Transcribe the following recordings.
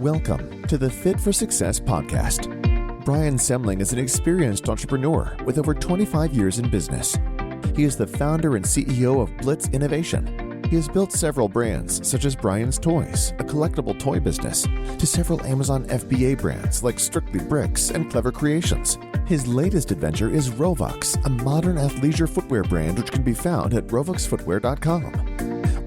Welcome to the Fit for Success podcast. Brian Semling is an experienced entrepreneur with over 25 years in business. He is the founder and CEO of Blitz Innovation. He has built several brands such as Brian's Toys, a collectible toy business, to several Amazon FBA brands like Strictly Bricks and Clever Creations. His latest adventure is Rovux, a modern athleisure footwear brand which can be found at rovuxfootwear.com.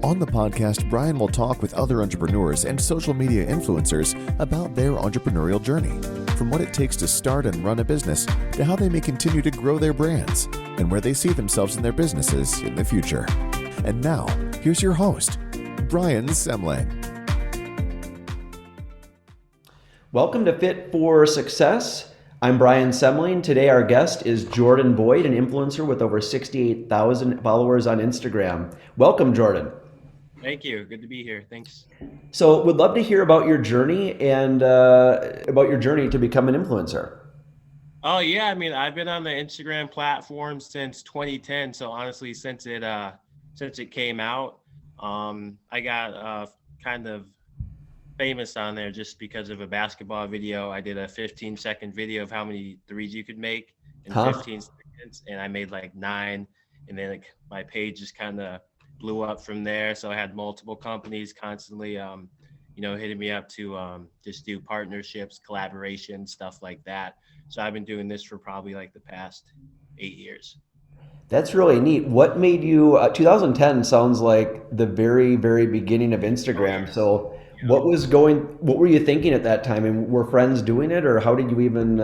On the podcast, Brian will talk with other entrepreneurs and social media influencers about their entrepreneurial journey, from what it takes to start and run a business to how they may continue to grow their brands and where they see themselves in their businesses in the future. And now, here's your host, Brian Semling. Welcome to Fit for Success. I'm Brian Semling. Today our guest is Jordan Boyd, an influencer with over 68,000 followers on Instagram. Welcome, Jordan. Thank you. Good to be here. Thanks. So would love to hear about your journey and about your journey to become an influencer. Oh yeah, I mean, I've been on the Instagram platform since 2010. So honestly, since it came out, I got kind of famous on there just because of a basketball video. I did a 15-second video of how many threes you could make in 15 seconds, and I made like 9, and then my page just kind of blew up from there. So I had multiple companies constantly, hitting me up to just do partnerships, collaborations, stuff like that. So I've been doing this for probably like the past 8 years. That's really neat. What made you, 2010 sounds like the very, very beginning of Instagram. So what were you thinking at that time? And were friends doing it, or how did you even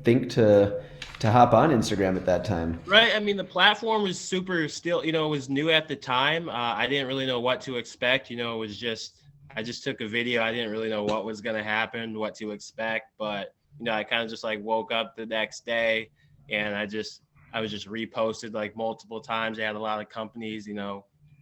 think to hop on Instagram at that time? Right. I mean, the platform was still, it was new at the time. I didn't really know what to expect. I just took a video. I didn't really know what was going to happen, what to expect. But, I kind of just like woke up the next day and I was just reposted like multiple times. I had a lot of companies,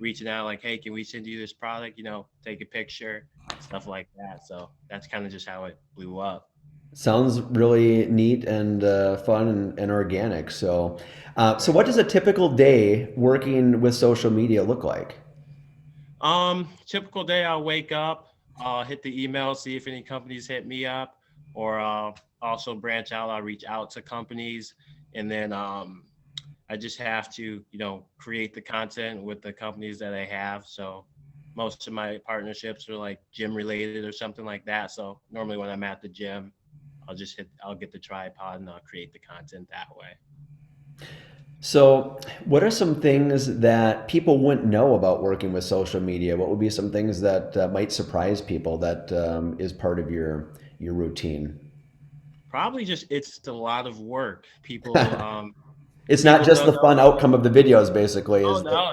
reaching out like, hey, can we send you this product? Take a picture, stuff like that. So that's kind of just how it blew up. Sounds really neat and fun and organic. So what does a typical day working with social media look like? Typical day, I'll wake up, I'll hit the email, see if any companies hit me up, or also branch out. I'll reach out to companies, and then I just have to, create the content with the companies that I have. So most of my partnerships are like gym related or something like that. So normally when I'm at the gym, I'll get the tripod and I'll create the content that way. So what are some things that people wouldn't know about working with social media? What would be some things that might surprise people that is part of your routine? Probably it's a lot of work. People, it's not just the fun outcome of the videos, basically. No,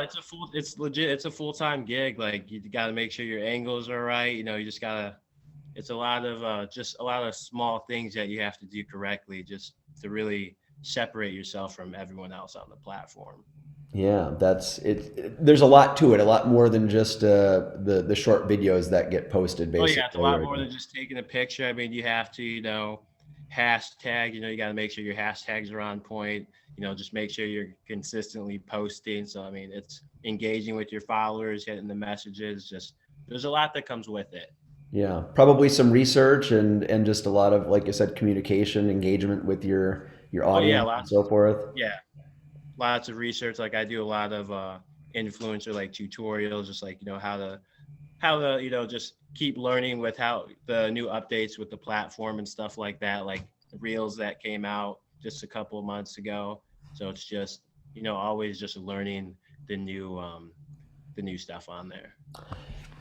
it's legit. It's a full-time gig. Like you got to make sure your angles are right. You just gotta. It's a lot of small things that you have to do correctly just to really separate yourself from everyone else on the platform. Yeah, that's it. There's a lot to it, a lot more than just the short videos that get posted, basically. Oh yeah, it's a lot more than just taking a picture. I mean, you have to, hashtag, you got to make sure your hashtags are on point, just make sure you're consistently posting. So, I mean, it's engaging with your followers, getting the messages, there's a lot that comes with it. Yeah, probably some research and just a lot of, like you said, communication, engagement with your audience and so forth. Yeah, lots of research. Like I do a lot of influencer like tutorials, just like how to just keep learning with how the new updates with the platform and stuff like that, like the reels that came out just a couple of months ago. So it's just always just learning the new stuff on there.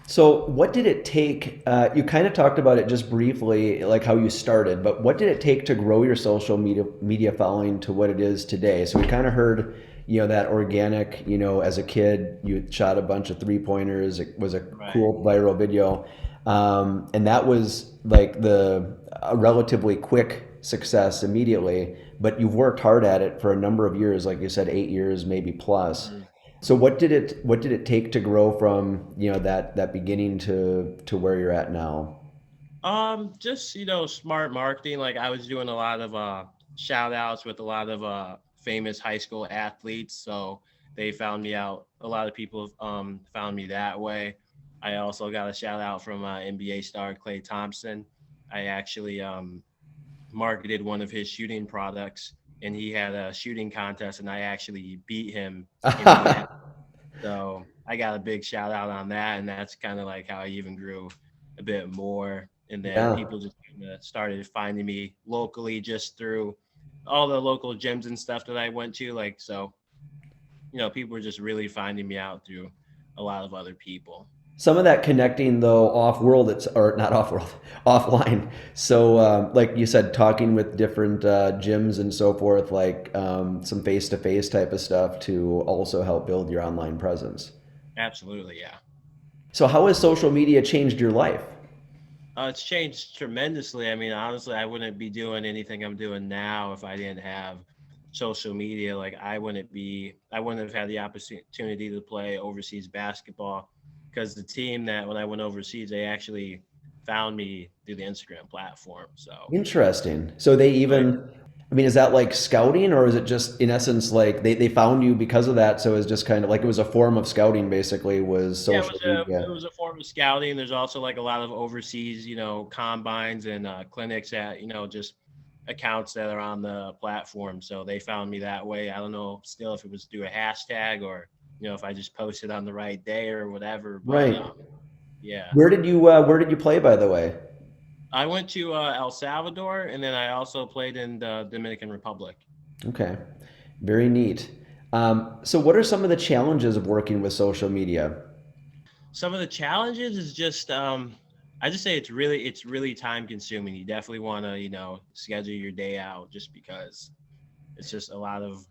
So what did it take? You kind of talked about it just briefly, like how you started, but what did it take to grow your social media following to what it is today? So we kind of heard, that organic, as a kid, you shot a bunch of 3-pointers. It was a cool viral video. And that was like a relatively quick success immediately, but you've worked hard at it for a number of years, like you said, 8 years, maybe plus. Mm-hmm. So what did it take to grow from, that beginning to where you're at now? Just, smart marketing. Like I was doing a lot of shout outs with a lot of famous high school athletes. So they found me out. A lot of people found me that way. I also got a shout out from NBA star Klay Thompson. I actually marketed one of his shooting products, and he had a shooting contest, and I actually beat him in the end. So I got a big shout out on that, and that's kind of like how I even grew a bit more. And then Yeah. people just kind of started finding me locally just through all the local gyms and stuff that I went to. Like, so, people were just really finding me out through a lot of other people. Some of that connecting though off world, it's or not off world, offline. So like you said, talking with different gyms and so forth, like some face to face type of stuff to also help build your online presence. Absolutely, yeah. So how has social media changed your life? It's changed tremendously. I mean, honestly, I wouldn't be doing anything I'm doing now if I didn't have social media. Like, I wouldn't have had the opportunity to play overseas basketball because the team that when I went overseas, they actually found me through the Instagram platform. So, Interesting. So they oh yeah, even, I mean, is that like scouting or is it just in essence like they found you because of that? So it's just kind of like it was a form of scouting basically was yeah, social media. it was a form of scouting. There's also like a lot of overseas, combines and clinics at, just accounts that are on the platform. So they found me that way. I don't know still if it was through a hashtag or, if I just posted on the right day or whatever. But Right. yeah, Where did you play by the way? I went to El Salvador and then I also played in the Dominican Republic. Okay. Very neat. So what are some of the challenges of working with social media? Some of the challenges is just I just say it's really time consuming. You definitely want to, schedule your day out just because it's just a lot of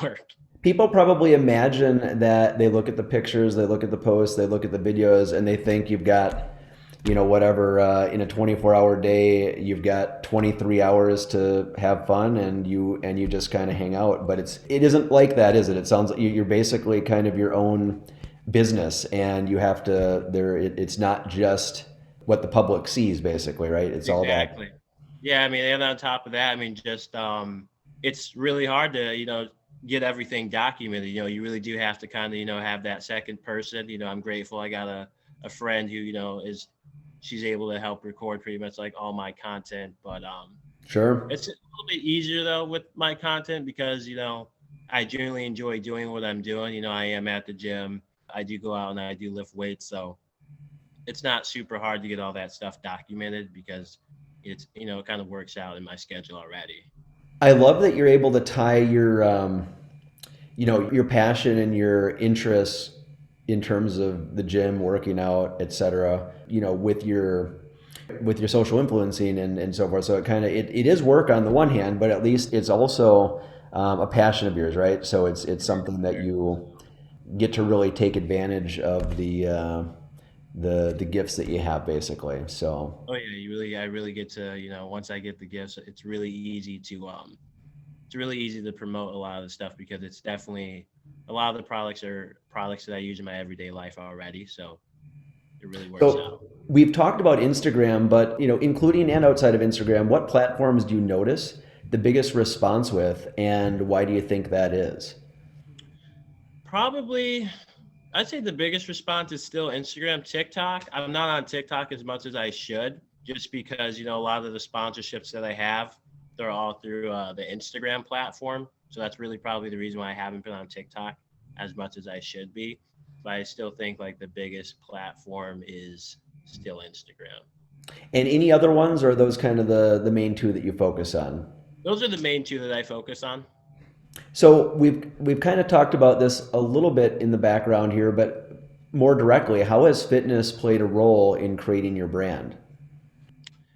work. People probably imagine that they look at the pictures, they look at the posts, they look at the videos, and they think you've got, whatever, in a 24-hour day, you've got 23 hours to have fun and you just kind of hang out. But it isn't like that, is it? It sounds like you're basically kind of your own business and you have to it's not just what the public sees basically, right? It's all that. Exactly. Yeah, I mean, and on top of that, I mean, just it's really hard to, get everything documented. You really do have to kind of, have that second person. I'm grateful I got a friend who, she's able to help record pretty much like all my content. But Sure. it's a little bit easier though with my content because, I genuinely enjoy doing what I'm doing. I am at the gym. I do go out and I do lift weights. So it's not super hard to get all that stuff documented because it kind of works out in my schedule already. I love that you're able to tie your your passion and your interests in terms of the gym, working out, etc., with your social influencing and so forth. So it is work on the one hand, but at least it's also a passion of yours, right? So it's something that you get to really take advantage of the gifts that you have basically. So Oh yeah, I really get to, once I get the gifts, it's really easy to promote a lot of the stuff because it's definitely a lot of the products are products that I use in my everyday life already. So it really works out. so we've talked about Instagram, but including and outside of Instagram, what platforms do you notice the biggest response with, and why do you think that is? Probably I'd say the biggest response is still Instagram, TikTok. I'm not on TikTok as much as I should, just because a lot of the sponsorships that I have, they're all through the Instagram platform. So that's really probably the reason why I haven't been on TikTok as much as I should be. But I still think like the biggest platform is still Instagram. And any other ones, or are those kind of the main two that you focus on? Those are the main two that I focus on. So we've kind of talked about this a little bit in the background here, but more directly, how has fitness played a role in creating your brand?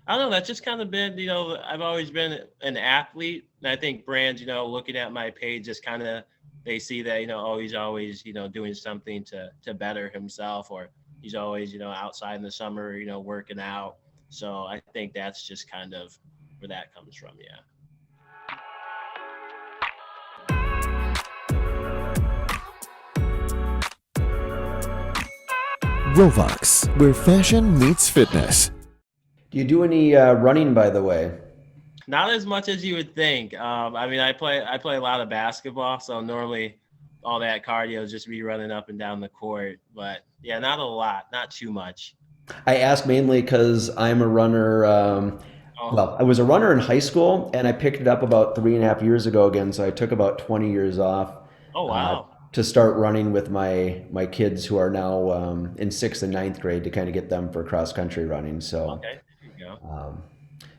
I don't know. That's just kind of been, I've always been an athlete. And I think brands, looking at my page, just kind of, they see that, oh, he's always, doing something to better himself, or he's always, outside in the summer, working out. So I think that's just kind of where that comes from. Yeah. Rovox, where fashion meets fitness. Do you do any running, by the way? Not as much as you would think. I mean, I play a lot of basketball, so normally all that cardio just to be running up and down the court. But yeah, not a lot, not too much. I ask mainly because I'm a runner. Oh, Well, I was a runner in high school, and I picked it up about 3.5 years ago again. So I took about 20 years off oh uh, wow. to start running with my kids who are now in sixth and ninth grade to kind of get them for cross country running. So Okay, there you go. um,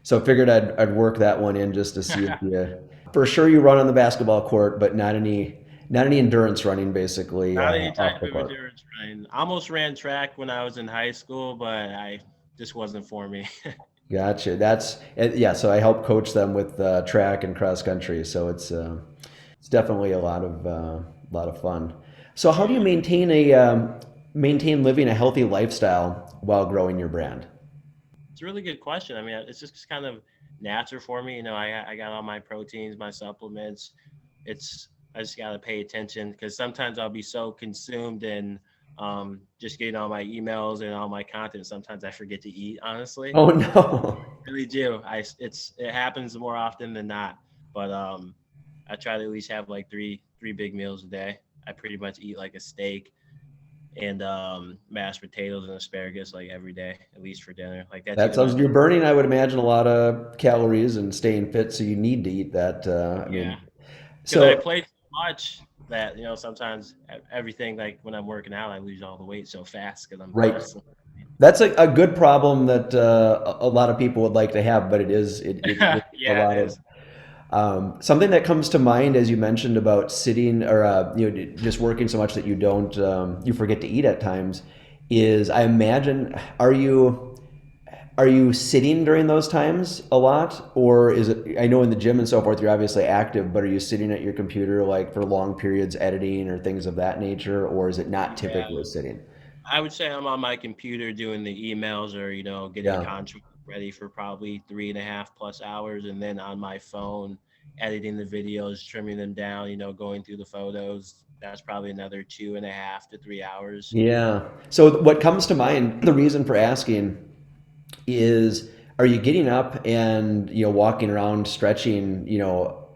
so I figured I'd work that one in just to see if you, for sure you run on the basketball court, but not any endurance running basically Not any off type the of court. endurance running. I almost ran track when I was in high school, but I just wasn't for me. Gotcha. Yeah. So I help coach them with track and cross country. So it's definitely a lot of fun. So how do you Yeah. maintain living a healthy lifestyle while growing your brand? It's a really good question. I mean, it's just kind of natural for me. I got all my proteins, my supplements. I just got to pay attention because sometimes I'll be so consumed in just getting all my emails and all my content. Sometimes I forget to eat, honestly. Oh no. Really do. It happens more often than not. But I try to at least have like three big meals a day. I pretty much eat like a steak and mashed potatoes and asparagus like every day, at least for dinner. Like that's That even sounds on. you're burning, I would imagine, a lot of calories and staying fit, so you need to eat that. I Yeah, mean, because I so play so much that sometimes everything like when I'm working out, I lose all the weight so fast because I'm right. constantly. That's a good problem that a lot of people would like to have, but it's a Yeah, it lot of is. something that comes to mind as you mentioned about sitting or just working so much that you forget to eat at times is I imagine are you sitting during those times a lot, or is it? I know in the gym and so forth you're obviously active, but are you sitting at your computer like for long periods editing or things of that nature, or is it not Yeah, typically sitting? I would say I'm on my computer doing the emails or getting Yeah. contract ready for probably 3.5 plus hours, and then on my phone editing the videos, trimming them down, going through the photos. That's probably another 2.5 to 3 hours. Yeah. So what comes to mind, the reason for asking is, are you getting up and walking around stretching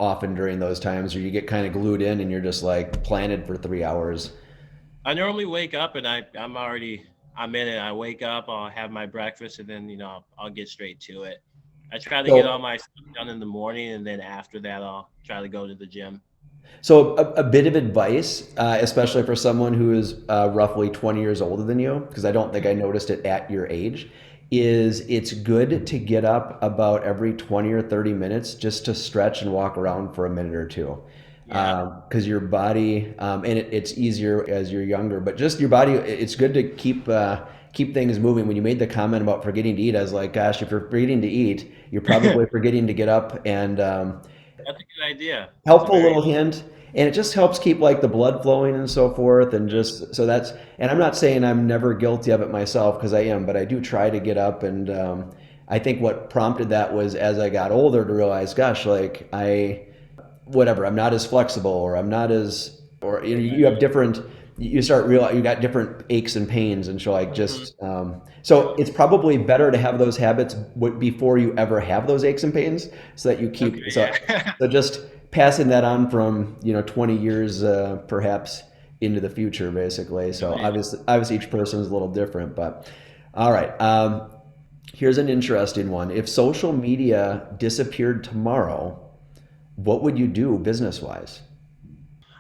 often during those times, or you get kind of glued in and you're just like planted for 3 hours? I normally wake up and I'm in it. I wake up, I'll have my breakfast, and then I'll get straight to it. I try to get all So my stuff done in the morning, and then after that I'll try to go to the gym. So a bit of advice, especially for someone who is roughly 20 years older than you, because I don't think I noticed it at your age, is it's good to get up about every 20 or 30 minutes just to stretch and walk around for a minute or two. Yeah. Because your body, and it's easier as you're younger, but just your body, it's good to keep things moving. When you made the comment about forgetting to eat, I was like, gosh, if you're forgetting to eat, you're probably forgetting to get up and That's a good idea. That's a helpful very little hint, and it just helps keep like the blood flowing and so forth, and good. just so that's, and I'm not saying I'm never guilty of it myself, because I am, but I do try to get up. And I think what prompted that was as I got older to realize, gosh, like I'm not as flexible, or I'm not as, or you have different, you start real you got different aches and pains, and so like Hmm. just so it's probably better to have those habits before you ever have those aches and pains, so that you Okay, keep yeah. so just passing that on from 20 years perhaps into the future basically. So Yeah. obviously each person is a little different, but all right. Here's an interesting one. If social media disappeared tomorrow, what would you do business wise?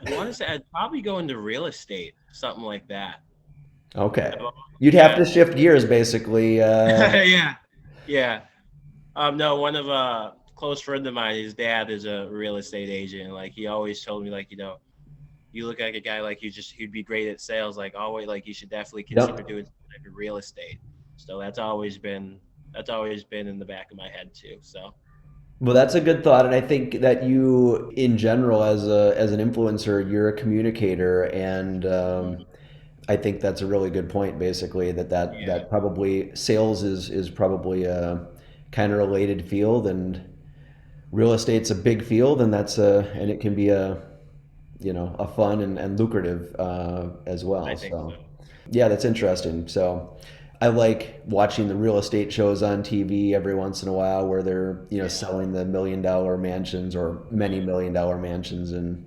I want to say I'd probably go into real estate, something like that. Okay. I've always You'd have to had, shift gears basically. yeah, yeah. No, one of a close friend of mine, his dad is a real estate agent. Like he always told me, like you look like a guy like he'd be great at sales. Like always, like you should definitely consider Yep. doing some type of real estate. So that's always been in the back of my head too. So Well, that's a good thought, and I think that you, in general, as an influencer, you're a communicator, and mhm, I think that's a really good point. Basically, yeah, that probably sales is probably a kind of related field, and real estate's a big field, and and it can be a fun and lucrative as I well. think So, so. yeah, that's interesting. So, I like watching the real estate shows on TV every once in a while where they're Yeah, selling the $1 million mansions or many yeah. $1 million mansions, and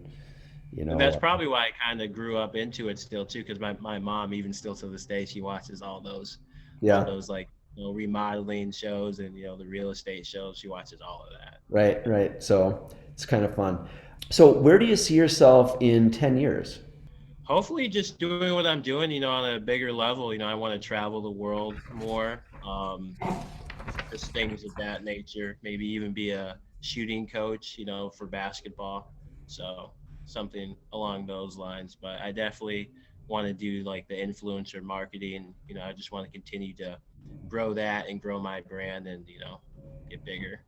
you And that's know. probably why I kind of grew up into it still too, because my mom, even still to this day, she watches all Yeah, those like remodeling shows and the real estate shows. She watches all of that. right, right. So it's kind of fun. So where do you see yourself in 10 years? Hopefully just doing what I'm doing, on a bigger level. I want to travel the world more. Just things of that nature. Maybe even be a shooting coach, for basketball. So something along those lines. But I definitely want to do like the influencer marketing. I just want to continue to grow that and grow my brand and, get bigger.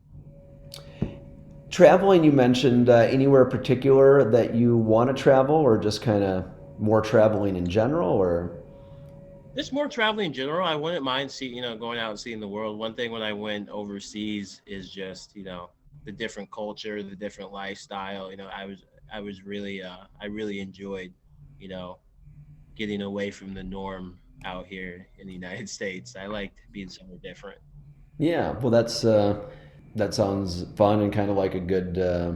Traveling, you mentioned anywhere particular that you want to travel, or just kind of more traveling in general, or? Just more traveling in general. I wouldn't mind going out and seeing the world. One thing when I went overseas is just, the different culture, the different lifestyle. I was really, I really enjoyed, you know, getting away from the norm out here in the United States. I liked being somewhere different. Yeah, well, that sounds fun and kind of like a Yeah.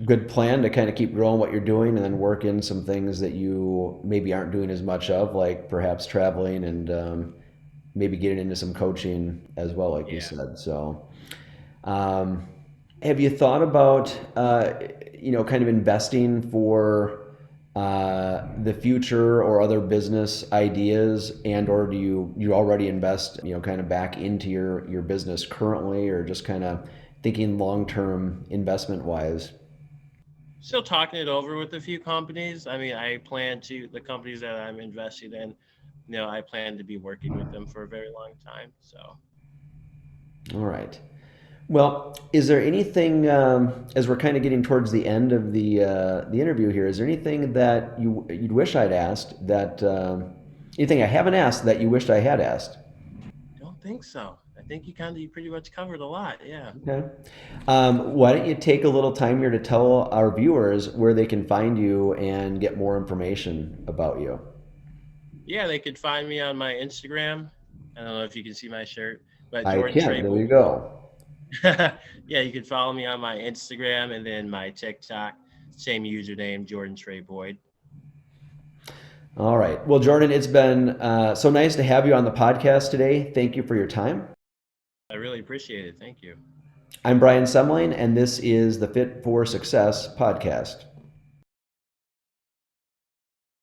good plan to kind of keep growing what you're doing and then work in some things that you maybe aren't doing as much of, like perhaps traveling and maybe getting into some coaching as well, like you Yeah. said. So, um, have you thought about kind of investing for the future or other business ideas, and or do you already invest kind of back into your business currently, or just kind of thinking long term investment wise? Still talking it over with a few companies. I mean, the companies that I'm invested in, I plan to be working with them for a very long time. So All right. Well, is there anything, as we're kind of getting towards the end of the interview here, is there anything that you'd wish I'd asked that anything I haven't asked that you wished I had asked? don't think so. I think you pretty much covered a lot. Yeah. Okay. Why don't you take a little time here to tell our viewers where they can find you and get more information about you? Yeah, they could find me on my Instagram. I don't know if you can see my shirt, but I Jordan can. Trey There you Boyd. go. Yeah, you can follow me on my Instagram and then my TikTok, same username, Jordan Trey Boyd. All right. Well, Jordan, it's been so nice to have you on the podcast today. Thank you for your time. I really appreciate it. Thank you. I'm Brian Semling, and this is the Fit for Success podcast.